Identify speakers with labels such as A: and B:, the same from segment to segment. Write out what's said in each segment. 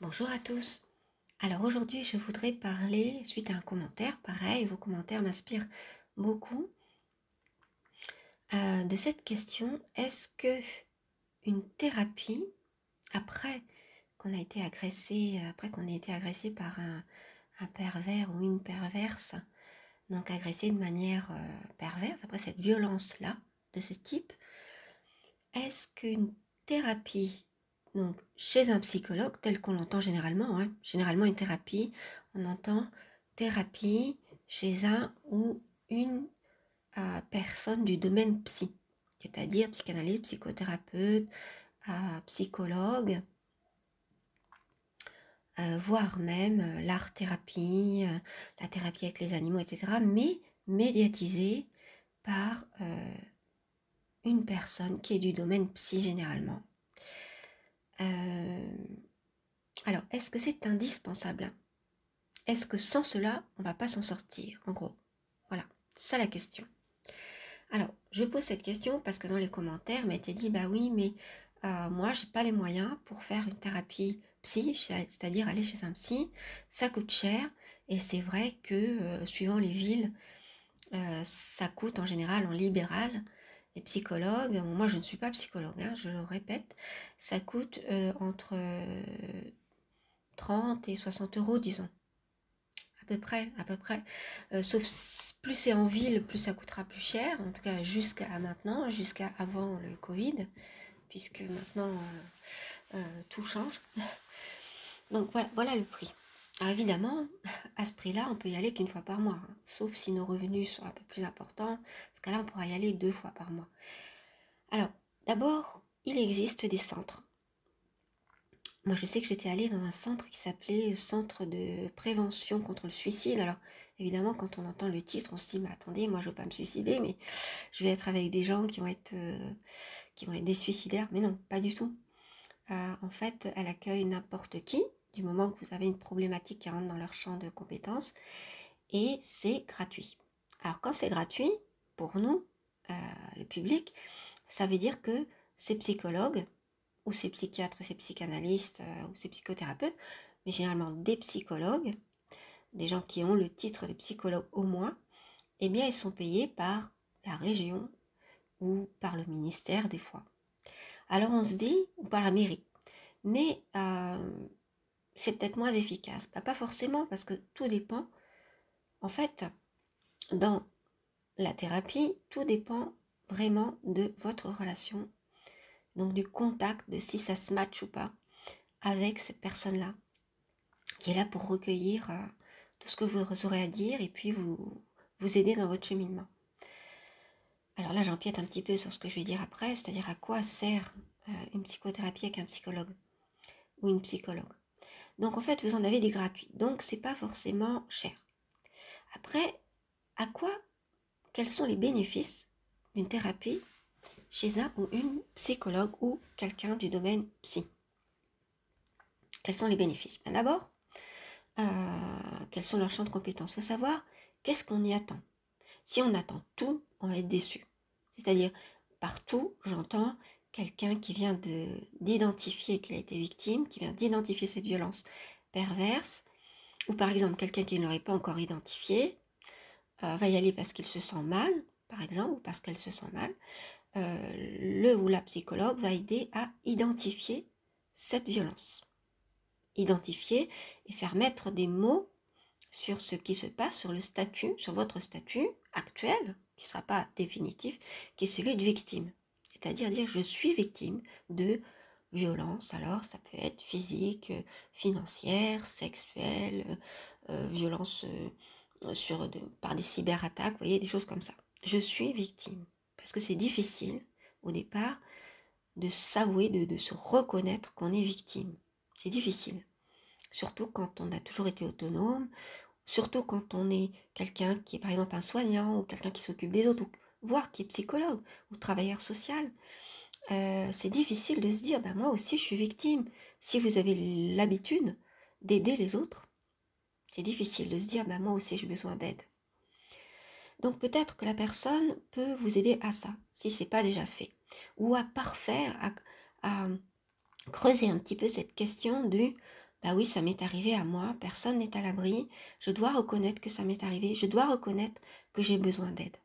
A: Bonjour à tous. Alors aujourd'hui, je voudrais parler, suite à un commentaire, pareil, vos commentaires m'inspirent beaucoup, de cette question, est-ce que une thérapie, après qu'on a été agressé, après qu'on ait été agressé par un pervers ou une perverse, donc agressé de manière perverse, après cette violence-là, de ce type, est-ce qu'une thérapie, donc chez un psychologue, tel qu'on l'entend généralement, généralement une thérapie, on entend thérapie chez un ou une personne du domaine psy, c'est-à-dire psychanalyste, psychothérapeute, psychologue, voire même l'art-thérapie, la thérapie avec les animaux, etc., mais médiatisée par une personne qui est du domaine psy généralement. Alors, est-ce que c'est indispensable? Est-ce que sans cela, on ne va pas s'en sortir, en gros? Voilà, c'est ça la question. Alors, je pose cette question parce que dans les commentaires, il m'a été dit, bah oui, mais moi, j'ai pas les moyens pour faire une thérapie psy, c'est-à-dire aller chez un psy, ça coûte cher, et c'est vrai que suivant les villes, ça coûte en général en libéral. Les psychologues, moi je ne suis pas psychologue, je le répète, ça coûte entre 30 et 60 euros, disons. À peu près. Sauf plus c'est en ville, plus ça coûtera plus cher, en tout cas jusqu'à maintenant, jusqu'à avant le Covid, puisque maintenant tout change. Donc voilà le prix. Alors évidemment, à ce prix-là, on peut y aller qu'une fois par mois, sauf si nos revenus sont un peu plus importants. Dans ce cas-là, on pourra y aller 2 fois par mois. Alors, d'abord, il existe des centres. Moi, je sais que j'étais allée dans un centre qui s'appelait Centre de prévention contre le suicide. Alors, évidemment, quand on entend le titre, on se dit, mais attendez, moi, je ne veux pas me suicider, mais je vais être avec des gens qui vont être des suicidaires. Mais non, pas du tout. En fait, elle accueille n'importe qui, du moment que vous avez une problématique qui rentre dans leur champ de compétences, et c'est gratuit. Alors, quand c'est gratuit, pour nous, le public, ça veut dire que ces psychologues, ou ces psychiatres, ces psychanalystes, ou ces psychothérapeutes, mais généralement des psychologues, des gens qui ont le titre de psychologue au moins, eh bien ils sont payés par la région ou par le ministère des fois. Alors on se dit, ou par la mairie, mais c'est peut-être moins efficace. Pas forcément, parce que tout dépend. En fait, dans la thérapie, tout dépend vraiment de votre relation, donc du contact, de si ça se match ou pas avec cette personne-là, qui est là pour recueillir tout ce que vous aurez à dire et puis vous aider dans votre cheminement. Alors là, j'empiète un petit peu sur ce que je vais dire après, c'est-à-dire à quoi sert une psychothérapie avec un psychologue ou une psychologue. Donc en fait, vous en avez des gratuits, donc c'est pas forcément cher. Après, quels sont les bénéfices d'une thérapie chez un ou une psychologue ou quelqu'un du domaine psy? Quels sont les bénéfices? Ben d'abord, quels sont leurs champs de compétences? Il faut savoir qu'est-ce qu'on y attend. Si on attend tout, on va être déçu. C'est-à-dire, partout, j'entends quelqu'un qui vient d'identifier qu'il a été victime, qui vient d'identifier cette violence perverse, ou par exemple quelqu'un qui ne l'aurait pas encore identifié, va y aller parce qu'il se sent mal, par exemple, ou parce qu'elle se sent mal. Le ou la psychologue va aider à identifier cette violence. Identifier et faire mettre des mots sur ce qui se passe, sur le statut, sur votre statut actuel, qui ne sera pas définitif, qui est celui de victime. C'est-à-dire dire je suis victime de violence, alors ça peut être physique, financière, sexuelle, violence par des cyberattaques, vous voyez, des choses comme ça. Je suis victime. Parce que c'est difficile, au départ, de s'avouer, de se reconnaître qu'on est victime. C'est difficile. Surtout quand on a toujours été autonome, surtout quand on est quelqu'un qui est par exemple un soignant ou quelqu'un qui s'occupe des autres, ou voire qui est psychologue ou travailleur social. C'est difficile de se dire, moi aussi je suis victime. Si vous avez l'habitude d'aider les autres, c'est difficile de se dire, moi aussi j'ai besoin d'aide. Donc peut-être que la personne peut vous aider à ça, si ce n'est pas déjà fait. Ou à parfaire, à creuser un petit peu cette question du bah oui, ça m'est arrivé à moi, personne n'est à l'abri, je dois reconnaître que ça m'est arrivé, je dois reconnaître que j'ai besoin d'aide.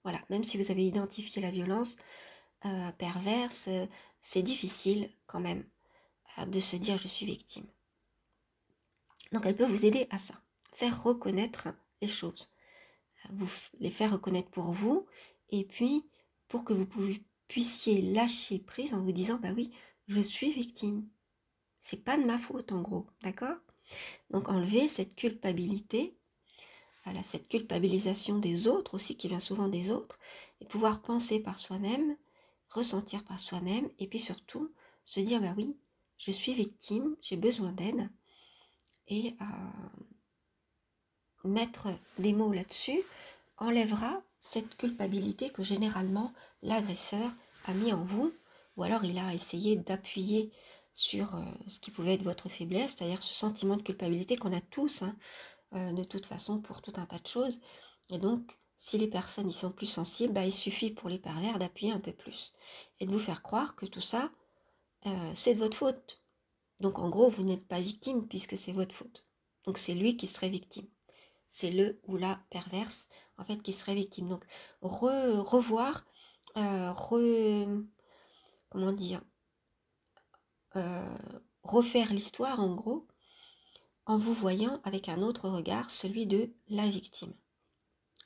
A: Voilà, même si vous avez identifié la violence perverse, c'est difficile quand même de se dire je suis victime. Donc elle peut vous aider à ça, faire reconnaître les choses, vous les faire reconnaître pour vous, et puis pour que vous puissiez lâcher prise en vous disant bah oui, je suis victime. C'est pas de ma faute en gros, d'accord? Donc enlever cette culpabilité, voilà, cette culpabilisation des autres aussi, qui vient souvent des autres, et pouvoir penser par soi-même, ressentir par soi-même, et puis surtout se dire bah oui, je suis victime, j'ai besoin d'aide, et mettre des mots là-dessus enlèvera cette culpabilité que généralement l'agresseur a mis en vous, ou alors il a essayé d'appuyer sur ce qui pouvait être votre faiblesse, c'est-à-dire ce sentiment de culpabilité qu'on a tous, hein, de toute façon pour tout un tas de choses. Et donc, si les personnes y sont plus sensibles, bah, il suffit pour les pervers d'appuyer un peu plus et de vous faire croire que tout ça, c'est de votre faute. Donc en gros, vous n'êtes pas victime puisque c'est votre faute. Donc c'est lui qui serait victime. C'est le ou la perverse, en fait, qui serait victime. Donc revoir, comment dire, refaire l'histoire en gros, en vous voyant avec un autre regard, celui de la victime.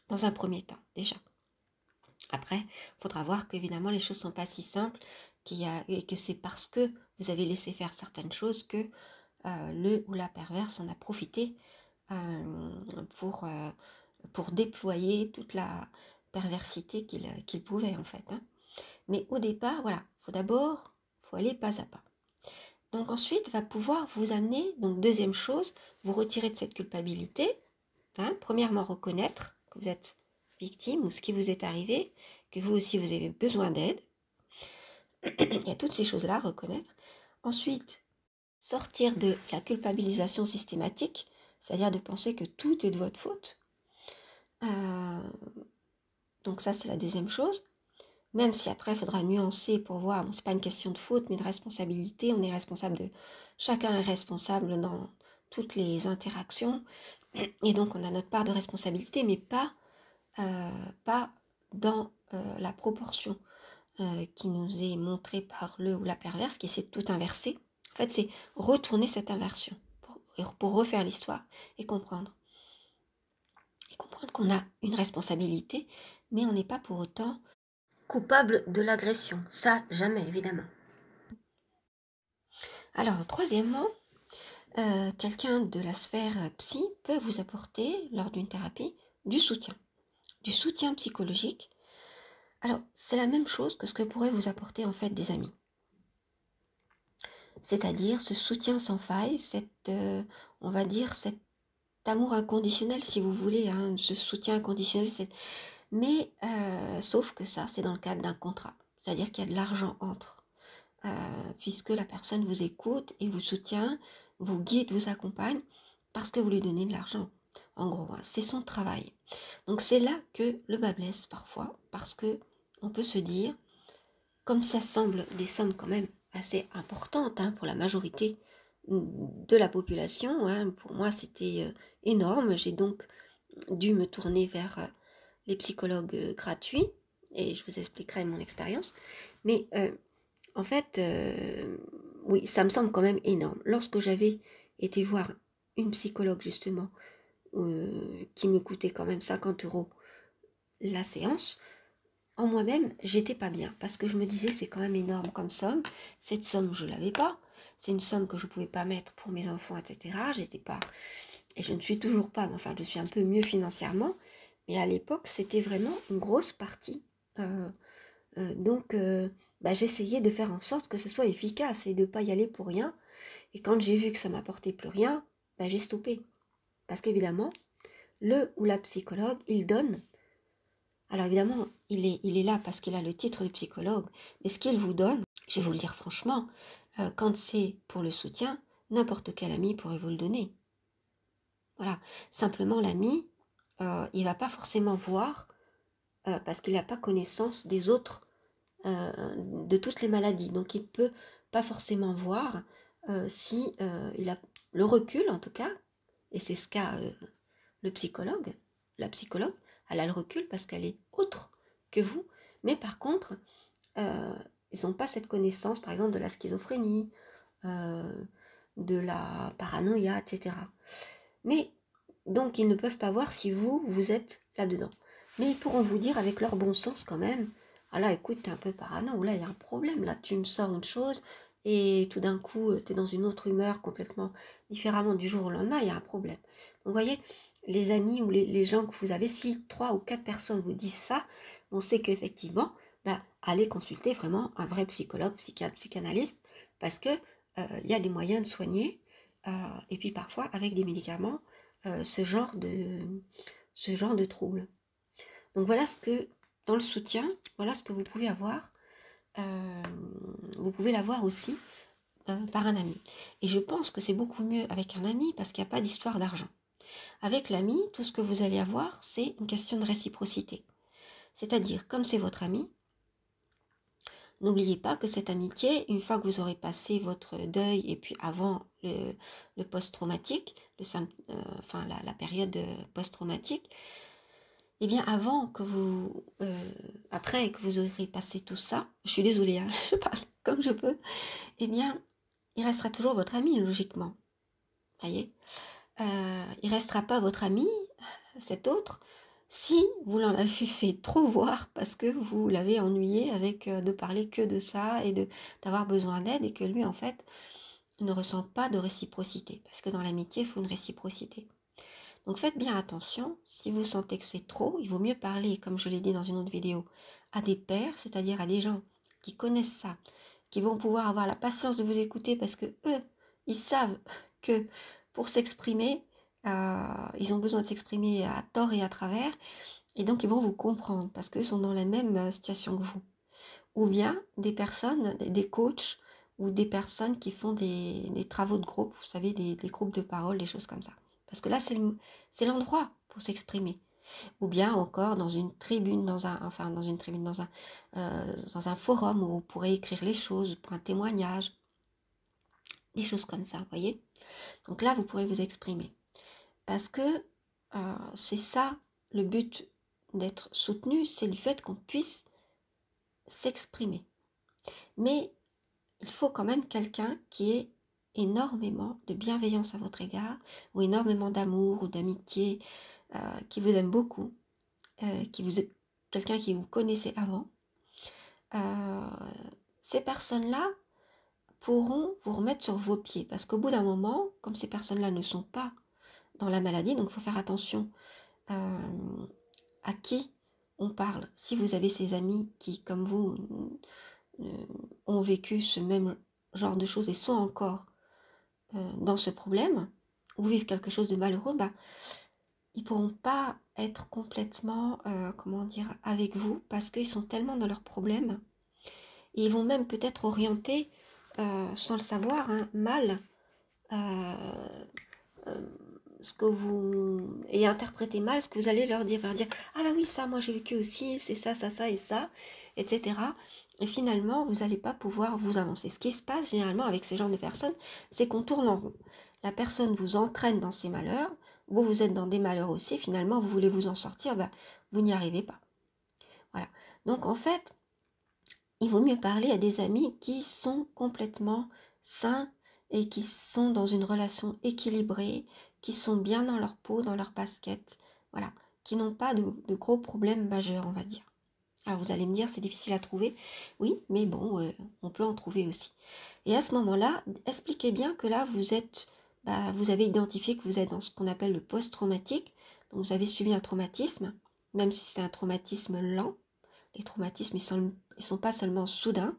A: Dans un premier temps, déjà. Après, il faudra voir qu'évidemment, les choses ne sont pas si simples et que c'est parce que vous avez laissé faire certaines choses que le ou la perverse en a profité pour déployer toute la perversité qu'il pouvait, en fait. Hein. Mais au départ, voilà, faut aller pas à pas. Donc ensuite, va pouvoir vous amener, donc deuxième chose, vous retirer de cette culpabilité. Hein, premièrement, reconnaître que vous êtes victime ou ce qui vous est arrivé, que vous aussi vous avez besoin d'aide. Il y a toutes ces choses-là, reconnaître. Ensuite, sortir de la culpabilisation systématique, c'est-à-dire de penser que tout est de votre faute. Donc ça, c'est la deuxième chose. Même si après, il faudra nuancer pour voir, bon, c'est pas une question de faute, mais de responsabilité. On est responsable de... Chacun est responsable dans toutes les interactions. Et donc, on a notre part de responsabilité, mais pas dans la proportion qui nous est montrée par le ou la perverse, qui essaie de tout inverser. En fait, c'est retourner cette inversion pour refaire l'histoire et comprendre. Et comprendre qu'on a une responsabilité, mais on n'est pas pour autant coupable de l'agression. Ça, jamais, évidemment. Alors, troisièmement, quelqu'un de la sphère psy peut vous apporter, lors d'une thérapie, du soutien psychologique. Alors, c'est la même chose que ce que pourraient vous apporter en fait des amis. C'est-à-dire ce soutien sans faille, on va dire, cet amour inconditionnel, si vous voulez, hein, ce soutien inconditionnel, mais sauf que ça, c'est dans le cadre d'un contrat. C'est-à-dire qu'il y a de l'argent entre, puisque la personne vous écoute et vous soutient, vous guide, vous accompagne, parce que vous lui donnez de l'argent. En gros, hein, c'est son travail. Donc c'est là que le bas blesse parfois, parce que on peut se dire, comme ça semble des sommes quand même assez importantes hein, pour la majorité de la population, hein, pour moi c'était énorme, j'ai donc dû me tourner vers les psychologues gratuits, et je vous expliquerai mon expérience, mais en fait, oui, ça me semble quand même énorme. Lorsque j'avais été voir une psychologue justement, qui me coûtait quand même 50 € la séance, en moi-même, j'étais pas bien, parce que je me disais, c'est quand même énorme comme somme, cette somme, je l'avais pas, c'est une somme que je pouvais pas mettre pour mes enfants, etc., j'étais pas, et je ne suis toujours pas, mais enfin, je suis un peu mieux financièrement, mais à l'époque, c'était vraiment une grosse partie, donc, j'essayais de faire en sorte que ce soit efficace, et de pas y aller pour rien, et quand j'ai vu que ça m'apportait plus rien, j'ai stoppé, parce qu'évidemment, le ou la psychologue, il donne. Alors évidemment, il est là parce qu'il a le titre de psychologue, mais ce qu'il vous donne, je vais vous le dire franchement, quand c'est pour le soutien, n'importe quel ami pourrait vous le donner. Voilà, simplement l'ami, il va pas forcément voir, parce qu'il n'a pas connaissance des autres, de toutes les maladies, donc il peut pas forcément voir si il a le recul en tout cas, et c'est ce qu'a le psychologue, la psychologue, elle a le recul parce qu'elle est autre que vous, mais par contre, ils n'ont pas cette connaissance, par exemple, de la schizophrénie, de la paranoïa, etc. Mais, donc, ils ne peuvent pas voir si vous êtes là-dedans. Mais ils pourront vous dire avec leur bon sens quand même, ah là, écoute, t'es un peu parano, ou là, il y a un problème, là, tu me sors une chose, et tout d'un coup, t'es dans une autre humeur complètement différemment du jour au lendemain, il y a un problème. Donc, vous voyez, les amis ou les gens que vous avez, si 3 ou 4 personnes vous disent ça, on sait qu'effectivement, ben, allez consulter vraiment un vrai psychologue, psychiatre, psychanalyste, parce que il y a des moyens de soigner, et puis parfois avec des médicaments, ce genre de troubles. Donc voilà ce que, dans le soutien, voilà ce que vous pouvez avoir. Vous pouvez l'avoir aussi par un ami. Et je pense que c'est beaucoup mieux avec un ami parce qu'il n'y a pas d'histoire d'argent. Avec l'ami, tout ce que vous allez avoir, c'est une question de réciprocité. C'est-à-dire, comme c'est votre ami, n'oubliez pas que cette amitié, une fois que vous aurez passé votre deuil et puis avant le post-traumatique, la période post-traumatique, eh bien avant que vous, après que vous aurez passé tout ça, je suis désolée, hein, je parle comme je peux, eh bien il restera toujours votre ami logiquement, voyez. Il restera pas votre ami, cet autre, si vous l'en avez fait trop voir parce que vous l'avez ennuyé avec de parler que de ça et d'avoir besoin d'aide et que lui en fait ne ressent pas de réciprocité parce que dans l'amitié il faut une réciprocité. Donc faites bien attention, si vous sentez que c'est trop, il vaut mieux parler, comme je l'ai dit dans une autre vidéo, à des pairs, c'est-à-dire à des gens qui connaissent ça, qui vont pouvoir avoir la patience de vous écouter parce que eux, ils savent que pour s'exprimer, ils ont besoin de s'exprimer à tort et à travers, et donc ils vont vous comprendre parce qu'eux sont dans la même situation que vous. Ou bien des personnes, des coachs ou des personnes qui font des travaux de groupe, vous savez, des groupes de parole, des choses comme ça. Parce que là, c'est l'endroit pour s'exprimer. Ou bien encore dans une tribune, dans un forum où vous pourrez écrire les choses pour un témoignage, des choses comme ça, vous voyez. Donc là, vous pourrez vous exprimer. Parce que c'est ça le but d'être soutenu, c'est le fait qu'on puisse s'exprimer. Mais il faut quand même quelqu'un qui ait énormément de bienveillance à votre égard, ou énormément d'amour ou d'amitié, qui vous aime beaucoup, quelqu'un qui vous connaissait avant. Ces personnes-là pourront vous remettre sur vos pieds, parce qu'au bout d'un moment, comme ces personnes-là ne sont pas dans la maladie, donc il faut faire attention à qui on parle. Si vous avez ces amis qui, comme vous, ont vécu ce même genre de choses et sont encore dans ce problème, ou vivent quelque chose de malheureux, bah, ils pourront pas être complètement, avec vous, parce qu'ils sont tellement dans leurs problèmes, et ils vont même peut-être orienter, sans le savoir, hein, mal, ce que vous... et interpréter mal ce que vous allez leur dire, ah bah oui, ça, moi j'ai vécu aussi, c'est ça, ça, ça et ça, etc. Et finalement, vous n'allez pas pouvoir vous avancer. Ce qui se passe généralement avec ces genres de personnes, c'est qu'on tourne en rond. La personne vous entraîne dans ses malheurs, vous êtes dans des malheurs aussi, finalement, vous voulez vous en sortir, bah, vous n'y arrivez pas. Voilà. Donc en fait, il vaut mieux parler à des amis qui sont complètement sains et qui sont dans une relation équilibrée, qui sont bien dans leur peau, dans leur basket, voilà, qui n'ont pas de gros problèmes majeurs, on va dire. Alors vous allez me dire, c'est difficile à trouver. Oui, mais bon, on peut en trouver aussi. Et à ce moment-là, expliquez bien que là, vous avez identifié que vous êtes dans ce qu'on appelle le post-traumatique. Donc vous avez subi un traumatisme, même si c'est un traumatisme lent. Les traumatismes, ils sont pas seulement soudains,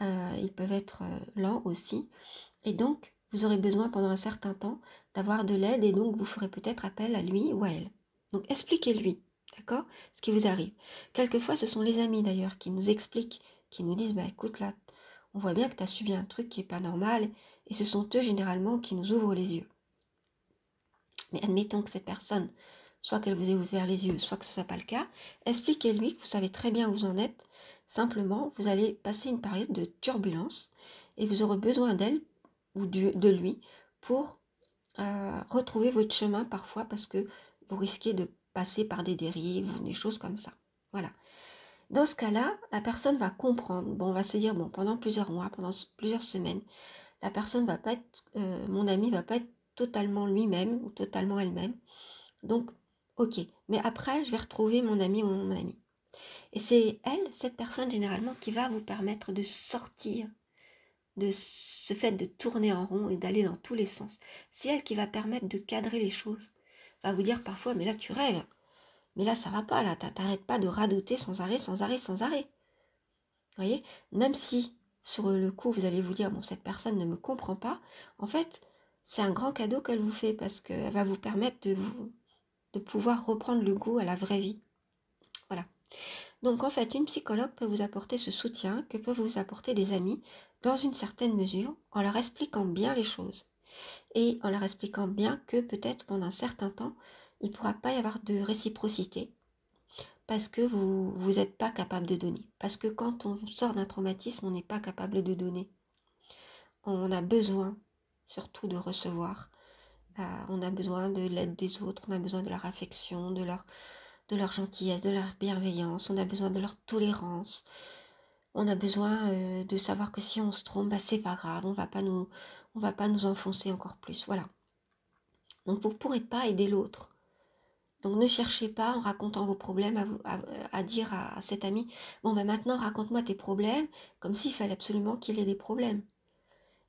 A: ils peuvent être lents aussi. Et donc, vous aurez besoin pendant un certain temps d'avoir de l'aide et donc vous ferez peut-être appel à lui ou à elle. Donc, expliquez-lui, d'accord, ce qui vous arrive. Quelquefois, ce sont les amis d'ailleurs qui nous expliquent, qui nous disent, bah écoute là, on voit bien que tu as subi un truc qui n'est pas normal, et ce sont eux généralement qui nous ouvrent les yeux. Mais admettons que cette personne, soit qu'elle vous ait ouvert les yeux, soit que ce ne soit pas le cas, expliquez-lui que vous savez très bien où vous en êtes. Simplement, vous allez passer une période de turbulence et vous aurez besoin d'elle ou de lui pour retrouver votre chemin parfois parce que vous risquez de passer par des dérives ou des choses comme ça. Voilà. Dans ce cas-là, la personne va comprendre. Bon, on va se dire, bon, pendant plusieurs mois, pendant plusieurs semaines, la personne va pas être, mon ami va pas être totalement lui-même ou totalement elle-même. Donc, ok. Mais après, je vais retrouver mon ami ou mon amie. Et c'est elle, cette personne généralement, qui va vous permettre de sortir de ce fait de tourner en rond et d'aller dans tous les sens. C'est elle qui va permettre de cadrer les choses. Va vous dire parfois, mais là tu rêves. Mais là ça va pas, là t'arrêtes pas de radoter sans arrêt, sans arrêt, sans arrêt. Vous voyez, même si sur le coup vous allez vous dire, bon cette personne ne me comprend pas, en fait c'est un grand cadeau qu'elle vous fait parce qu'elle va vous permettre de pouvoir reprendre le goût à la vraie vie. Voilà. Donc en fait, une psychologue peut vous apporter ce soutien que peuvent vous apporter des amis dans une certaine mesure en leur expliquant bien les choses et en leur expliquant bien que peut-être pendant un certain temps, il ne pourra pas y avoir de réciprocité parce que vous n'êtes pas capable de donner. Parce que quand on sort d'un traumatisme, on n'est pas capable de donner. On a besoin surtout de recevoir. On a besoin de l'aide des autres, on a besoin de leur affection, de leur gentillesse, de leur bienveillance, on a besoin de leur tolérance. On a besoin de savoir que si on se trompe, bah, c'est pas grave, on va pas nous enfoncer encore plus. Voilà. Donc vous ne pourrez pas aider l'autre. Donc ne cherchez pas en racontant vos problèmes à dire à cet ami, bon ben maintenant raconte-moi tes problèmes, comme s'il fallait absolument qu'il ait des problèmes.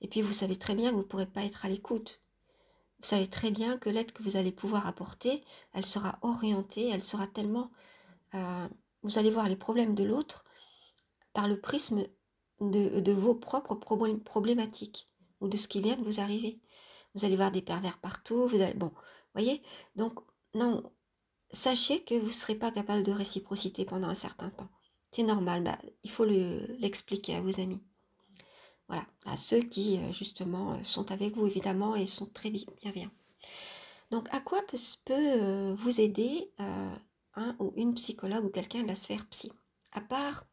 A: Et puis vous savez très bien que vous ne pourrez pas être à l'écoute. Vous savez très bien que l'aide que vous allez pouvoir apporter, elle sera orientée, elle sera tellement... vous allez voir les problèmes de l'autre par le prisme de vos propres problématiques ou de ce qui vient de vous arriver. Vous allez voir des pervers partout, vous allez... Bon, voyez. Donc, non, sachez que vous ne serez pas capable de réciprocité pendant un certain temps. C'est normal, bah, il faut l'expliquer à vos amis. Voilà, à ceux qui, justement, sont avec vous, évidemment, et sont très bienveillants. Donc, à quoi peut vous aider un ou une psychologue ou quelqu'un de la sphère psy? À part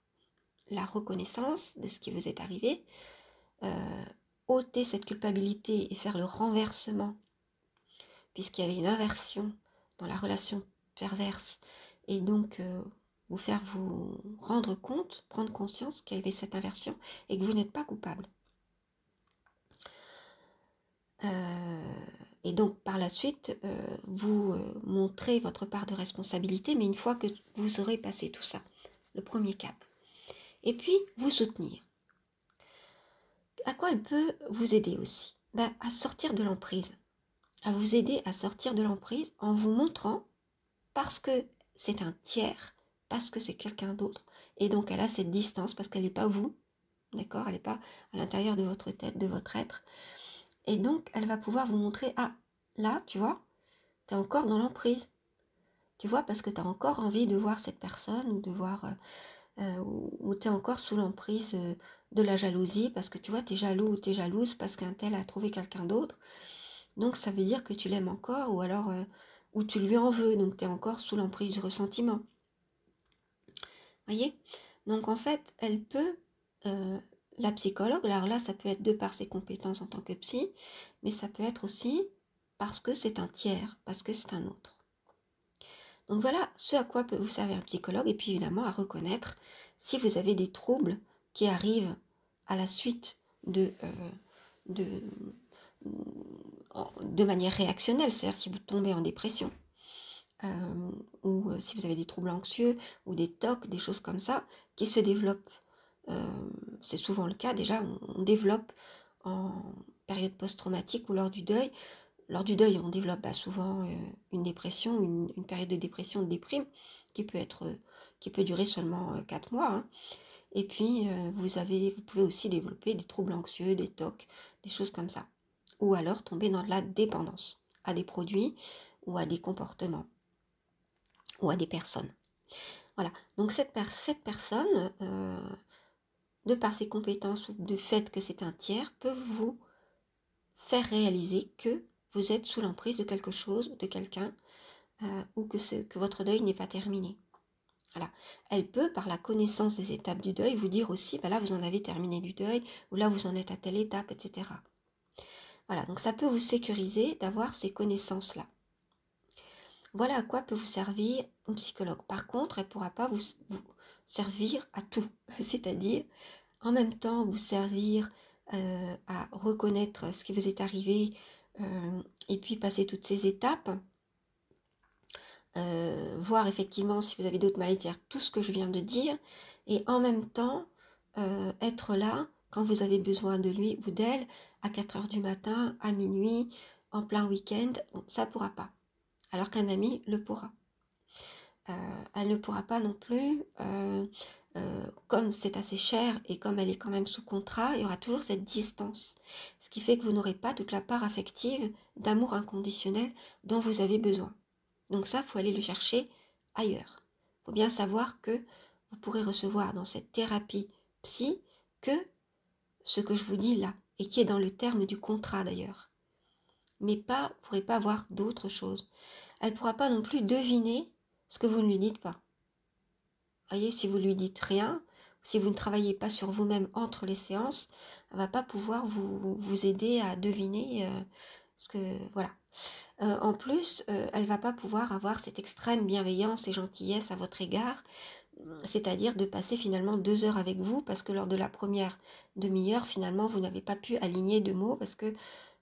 A: la reconnaissance de ce qui vous est arrivé, ôter cette culpabilité et faire le renversement, puisqu'il y avait une inversion dans la relation perverse, et donc vous faire vous rendre compte, prendre conscience qu'il y avait cette inversion et que vous n'êtes pas coupable. Et donc par la suite, vous montrez votre part de responsabilité, mais une fois que vous aurez passé tout ça, le premier cap. Et puis vous soutenir. À quoi elle peut vous aider aussi? Ben, à sortir de l'emprise. À vous aider à sortir de l'emprise en vous montrant, parce que c'est un tiers, parce que c'est quelqu'un d'autre. Et donc elle a cette distance, parce qu'elle n'est pas vous, d'accord? Elle n'est pas à l'intérieur de votre tête, de votre être. Et donc elle va pouvoir vous montrer, ah, là, tu vois, tu es encore dans l'emprise. Tu vois, parce que tu as encore envie de voir cette personne, ou de voir... où tu es encore sous l'emprise de la jalousie, parce que tu vois, tu es jaloux ou tu es jalouse parce qu'un tel a trouvé quelqu'un d'autre. Donc ça veut dire que tu l'aimes encore, ou alors ou tu lui en veux, donc tu es encore sous l'emprise du ressentiment. Voyez? Donc en fait, elle peut, la psychologue, alors là, ça peut être de par ses compétences en tant que psy, mais ça peut être aussi parce que c'est un tiers, parce que c'est un autre. Donc voilà ce à quoi peut vous servir un psychologue, et puis évidemment à reconnaître si vous avez des troubles qui arrivent à la suite de manière réactionnelle, c'est-à-dire si vous tombez en dépression, ou si vous avez des troubles anxieux, ou des TOC, des choses comme ça, qui se développent. C'est souvent le cas, déjà on développe en période post-traumatique ou lors du deuil. Lors du deuil, on développe souvent une dépression, une période de dépression, de déprime, qui peut durer seulement 4 mois. Hein. Et puis, vous pouvez aussi développer des troubles anxieux, des TOC, des choses comme ça. Ou alors tomber dans de la dépendance à des produits ou à des comportements ou à des personnes. Voilà. Donc cette personne, de par ses compétences ou du fait que c'est un tiers, peut vous faire réaliser que vous êtes sous l'emprise de quelque chose, de quelqu'un, ou que votre deuil n'est pas terminé. Voilà. Elle peut, par la connaissance des étapes du deuil, vous dire aussi, là vous en avez terminé du deuil, ou là vous en êtes à telle étape, etc. Voilà, donc ça peut vous sécuriser d'avoir ces connaissances-là. Voilà à quoi peut vous servir une psychologue. Par contre, elle ne pourra pas vous servir à tout, c'est-à-dire en même temps vous servir à reconnaître ce qui vous est arrivé et puis passer toutes ces étapes, voir effectivement si vous avez d'autres maladies, tout ce que je viens de dire, et en même temps être là quand vous avez besoin de lui ou d'elle à 4 heures du matin, à minuit, en plein week-end. Bon, ça ne pourra pas, alors qu'un ami le pourra. Elle ne pourra pas non plus, comme c'est assez cher et comme elle est quand même sous contrat, il y aura toujours cette distance. Ce qui fait que vous n'aurez pas toute la part affective d'amour inconditionnel dont vous avez besoin. Donc ça, il faut aller le chercher ailleurs. Il faut bien savoir que vous pourrez recevoir dans cette thérapie psy que ce que je vous dis là, et qui est dans le terme du contrat d'ailleurs. Mais pas, vous ne pourrez pas avoir d'autres choses. Elle ne pourra pas non plus deviner ce que vous ne lui dites pas. Voyez, si vous lui dites rien, si vous ne travaillez pas sur vous-même entre les séances, elle ne va pas pouvoir vous aider à deviner ce que... Voilà. En plus, elle ne va pas pouvoir avoir cette extrême bienveillance et gentillesse à votre égard, c'est-à-dire de passer finalement 2 heures avec vous, parce que lors de la première demi-heure, finalement, vous n'avez pas pu aligner 2 mots parce que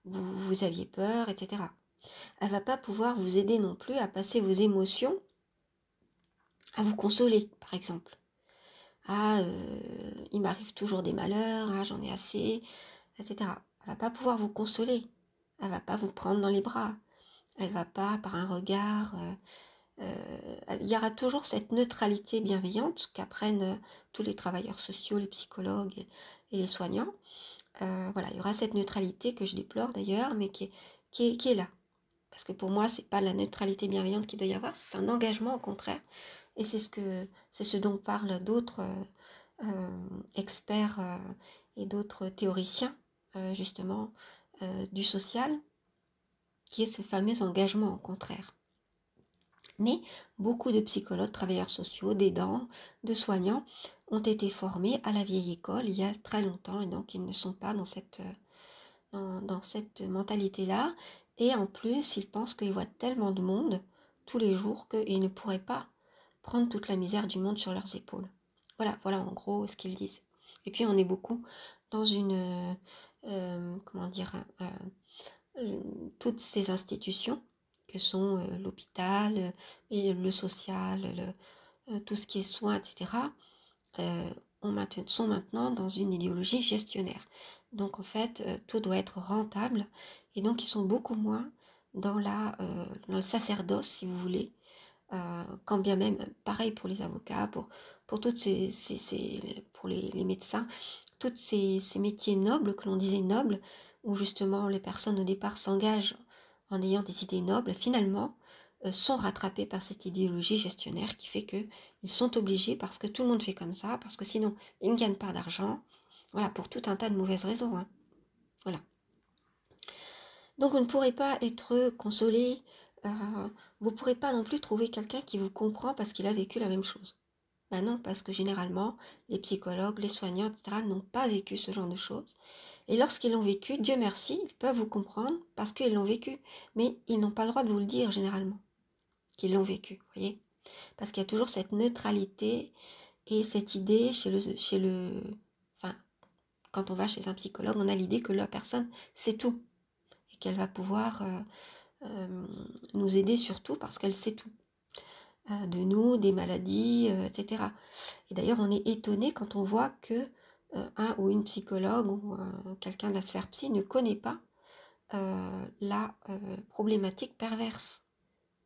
A: vous aviez peur, etc. Elle ne va pas pouvoir vous aider non plus à passer vos émotions, à vous consoler, par exemple. Ah, il m'arrive toujours des malheurs, ah, j'en ai assez, etc. Elle va pas pouvoir vous consoler, elle va pas vous prendre dans les bras, elle va pas, par un regard, il y aura toujours cette neutralité bienveillante qu'apprennent tous les travailleurs sociaux, les psychologues et les soignants. Voilà, il y aura cette neutralité que je déplore d'ailleurs, mais qui est là. Parce que pour moi, c'est pas la neutralité bienveillante qu'il doit y avoir, c'est un engagement au contraire. Et c'est ce dont parlent d'autres experts et d'autres théoriciens, justement, du social, qui est ce fameux engagement au contraire. Mais beaucoup de psychologues, travailleurs sociaux, d'aidants, de soignants ont été formés à la vieille école il y a très longtemps, et donc ils ne sont pas dans cette mentalité-là. Et en plus, ils pensent qu'ils voient tellement de monde tous les jours qu'ils ne pourraient pas prendre toute la misère du monde sur leurs épaules. Voilà en gros ce qu'ils disent. Et puis on est beaucoup dans une, comment dire, toutes ces institutions que sont l'hôpital et le social, tout ce qui est soins, etc., sont maintenant dans une idéologie gestionnaire. Donc en fait, tout doit être rentable, et donc ils sont beaucoup moins dans le sacerdoce, si vous voulez, quand bien même, pareil pour les avocats, pour toutes pour les médecins, tous ces métiers nobles que l'on disait nobles, où justement les personnes au départ s'engagent en ayant des idées nobles, finalement sont rattrapés par cette idéologie gestionnaire qui fait qu'ils sont obligés, parce que tout le monde fait comme ça, parce que sinon ils ne gagnent pas d'argent, voilà, pour tout un tas de mauvaises raisons, hein. Voilà. Donc vous ne pourrez pas être consolé, vous ne pourrez pas non plus trouver quelqu'un qui vous comprend parce qu'il a vécu la même chose. Ben non, parce que généralement, les psychologues, les soignants, etc. n'ont pas vécu ce genre de choses. Et lorsqu'ils l'ont vécu, Dieu merci, ils peuvent vous comprendre parce qu'ils l'ont vécu. Mais ils n'ont pas le droit de vous le dire généralement, qu'ils l'ont vécu, vous voyez. Parce qu'il y a toujours cette neutralité et cette idée enfin, quand on va chez un psychologue, on a l'idée que la personne sait tout et qu'elle va pouvoir nous aider surtout parce qu'elle sait tout. De nous, des maladies, etc. Et d'ailleurs, on est étonné quand on voit que un ou une psychologue ou quelqu'un de la sphère psy ne connaît pas la problématique perverse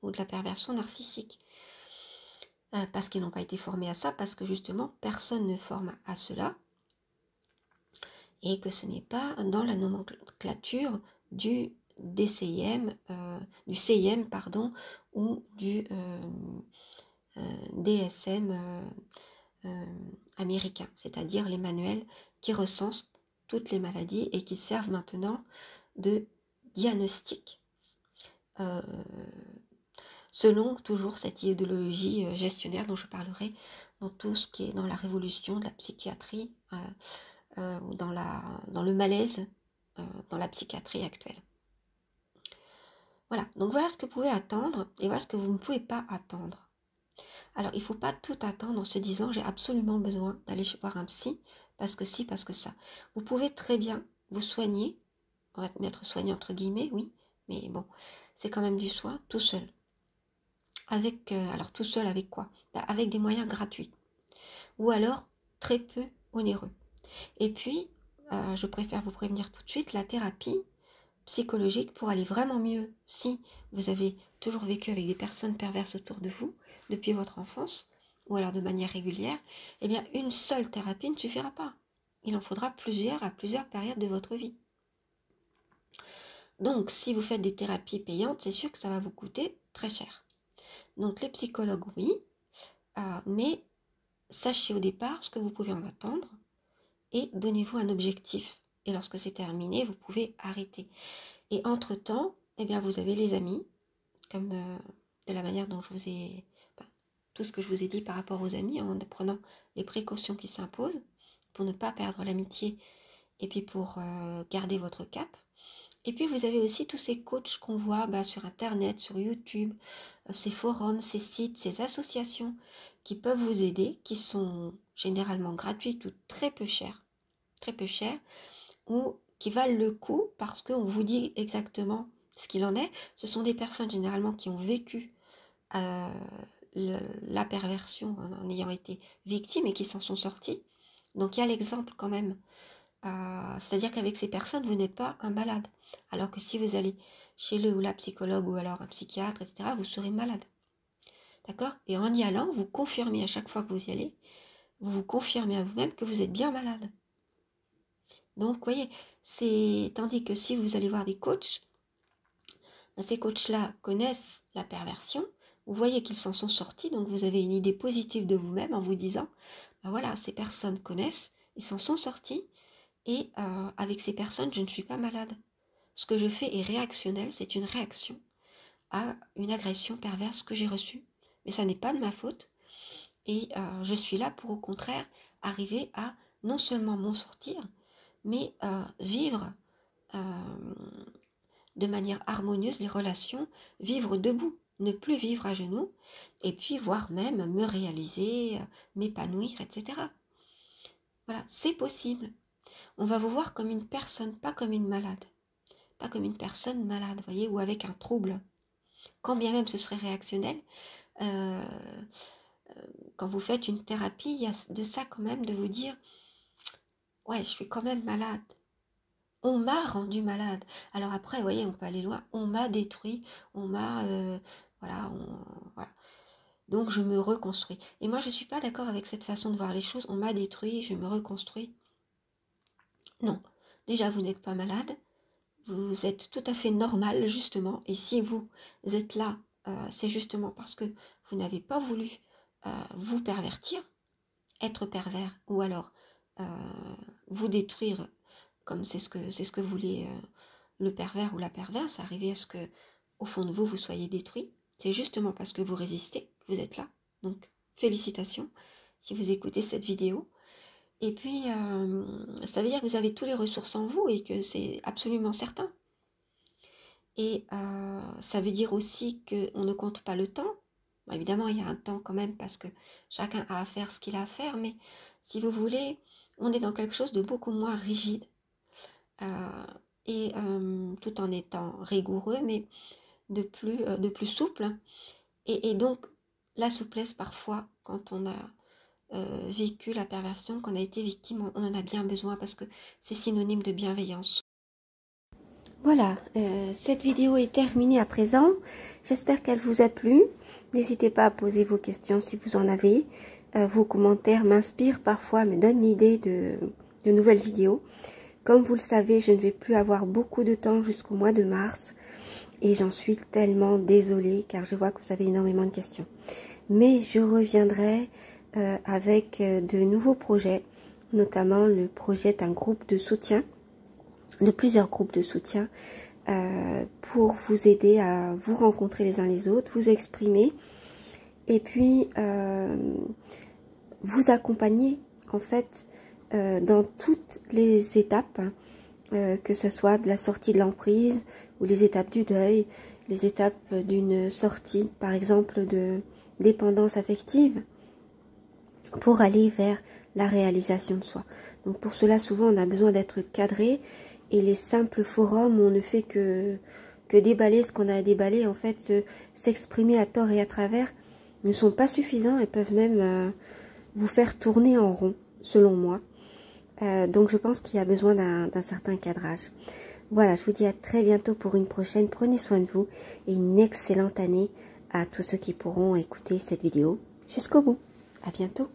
A: ou de la perversion narcissique. Parce qu'ils n'ont pas été formés à ça, parce que justement, personne ne forme à cela, et que ce n'est pas dans la nomenclature du DCIM, du CIM, pardon, ou du DSM américain, c'est-à-dire les manuels qui recensent toutes les maladies et qui servent maintenant de diagnostic selon toujours cette idéologie gestionnaire dont je parlerai dans tout ce qui est dans la révolution de la psychiatrie ou dans le malaise dans la psychiatrie actuelle. Voilà, donc voilà ce que vous pouvez attendre et voilà ce que vous ne pouvez pas attendre. Alors, il ne faut pas tout attendre en se disant j'ai absolument besoin d'aller voir un psy parce que si, parce que ça. Vous pouvez très bien vous soigner, on va te mettre soigné entre guillemets, oui, mais bon, c'est quand même du soin tout seul. Alors tout seul avec quoi? Avec des moyens gratuits ou alors très peu onéreux. Et puis, je préfère vous prévenir tout de suite, la thérapie psychologique pour aller vraiment mieux si vous avez toujours vécu avec des personnes perverses autour de vous depuis votre enfance ou alors de manière régulière, eh bien une seule thérapie ne suffira pas. Il en faudra plusieurs à plusieurs périodes de votre vie. Donc si vous faites des thérapies payantes, c'est sûr que ça va vous coûter très cher. Donc les psychologues, oui, mais sachez au départ ce que vous pouvez en attendre et donnez-vous un objectif. Et lorsque c'est terminé, vous pouvez arrêter. Et entre-temps, eh bien, vous avez les amis, comme de la manière dont je vous ai... tout ce que je vous ai dit par rapport aux amis, en prenant les précautions qui s'imposent pour ne pas perdre l'amitié et puis pour garder votre cap. Et puis vous avez aussi tous ces coachs qu'on voit sur Internet, sur YouTube, ces forums, ces sites, ces associations qui peuvent vous aider, qui sont généralement gratuites ou très peu chères, ou qui valent le coup parce qu'on vous dit exactement ce qu'il en est. Ce sont des personnes généralement qui ont vécu la perversion en ayant été victimes et qui s'en sont sorties. Donc il y a l'exemple quand même. C'est-à-dire qu'avec ces personnes, vous n'êtes pas un malade. Alors que si vous allez chez le ou la psychologue ou alors un psychiatre, etc., vous serez malade. D'accord? Et en y allant, vous confirmez à chaque fois que vous y allez, vous vous confirmez à vous-même que vous êtes bien malade. Donc, vous voyez, c'est tandis que si vous allez voir des coachs, ces coachs-là connaissent la perversion, vous voyez qu'ils s'en sont sortis, donc vous avez une idée positive de vous-même en vous disant, voilà, ces personnes connaissent, ils s'en sont sortis, et avec ces personnes, je ne suis pas malade. Ce que je fais est réactionnel, c'est une réaction à une agression perverse que j'ai reçue, mais ça n'est pas de ma faute, et je suis là pour au contraire arriver à non seulement m'en sortir, mais vivre de manière harmonieuse les relations, vivre debout, ne plus vivre à genoux, et puis voire même me réaliser, m'épanouir, etc. Voilà, c'est possible. On va vous voir comme une personne, pas comme une malade. Pas comme une personne malade, vous voyez, ou avec un trouble. Quand bien même ce serait réactionnel, quand vous faites une thérapie, il y a de ça quand même de vous dire, ouais, je suis quand même malade. On m'a rendu malade. Alors après, vous voyez, on peut aller loin. On m'a détruit, on m'a... voilà. Donc je me reconstruis. Et moi, je ne suis pas d'accord avec cette façon de voir les choses. On m'a détruit, je me reconstruis. Non. Déjà, vous n'êtes pas malade. Vous êtes tout à fait normal, justement. Et si vous êtes là, c'est justement parce que vous n'avez pas voulu vous pervertir, être pervers, ou alors vous détruire, comme c'est ce que voulait le pervers ou la perverse, arriver à ce que, au fond de vous, vous soyez détruit. C'est justement parce que vous résistez que vous êtes là. Donc, félicitations si vous écoutez cette vidéo. Et puis, ça veut dire que vous avez toutes les ressources en vous et que c'est absolument certain. Et ça veut dire aussi qu'on ne compte pas le temps. Bon, évidemment, il y a un temps quand même parce que chacun a à faire ce qu'il a à faire. Mais si vous voulez, on est dans quelque chose de beaucoup moins rigide. Et tout en étant rigoureux, mais de plus souple. Et donc, la souplesse, parfois, quand on a vécu la perversion, qu'on a été victime, on en a bien besoin parce que c'est synonyme de bienveillance. Voilà, cette vidéo est terminée à présent. J'espère qu'elle vous a plu. N'hésitez pas à poser vos questions si vous en avez. Vos commentaires m'inspirent parfois, me donnent l'idée de nouvelles vidéos. Comme vous le savez, je ne vais plus avoir beaucoup de temps jusqu'au mois de mars. Et j'en suis tellement désolée car je vois que vous avez énormément de questions. Mais je reviendrai avec de nouveaux projets, notamment le projet d'un groupe de soutien, de plusieurs groupes de soutien, pour vous aider à vous rencontrer les uns les autres, vous exprimer et puis vous accompagner en fait dans toutes les étapes que ce soit de la sortie de l'emprise ou les étapes du deuil, les étapes d'une sortie, par exemple, de dépendance affective, pour aller vers la réalisation de soi. Donc pour cela, souvent, on a besoin d'être cadré, et les simples forums où on ne fait que déballer ce qu'on a à déballer, en fait, s'exprimer à tort et à travers, ne sont pas suffisants et peuvent même vous faire tourner en rond, selon moi. Donc je pense qu'il y a besoin d'un certain cadrage. Voilà, je vous dis à très bientôt pour une prochaine. Prenez soin de vous et une excellente année à tous ceux qui pourront écouter cette vidéo jusqu'au bout. À bientôt.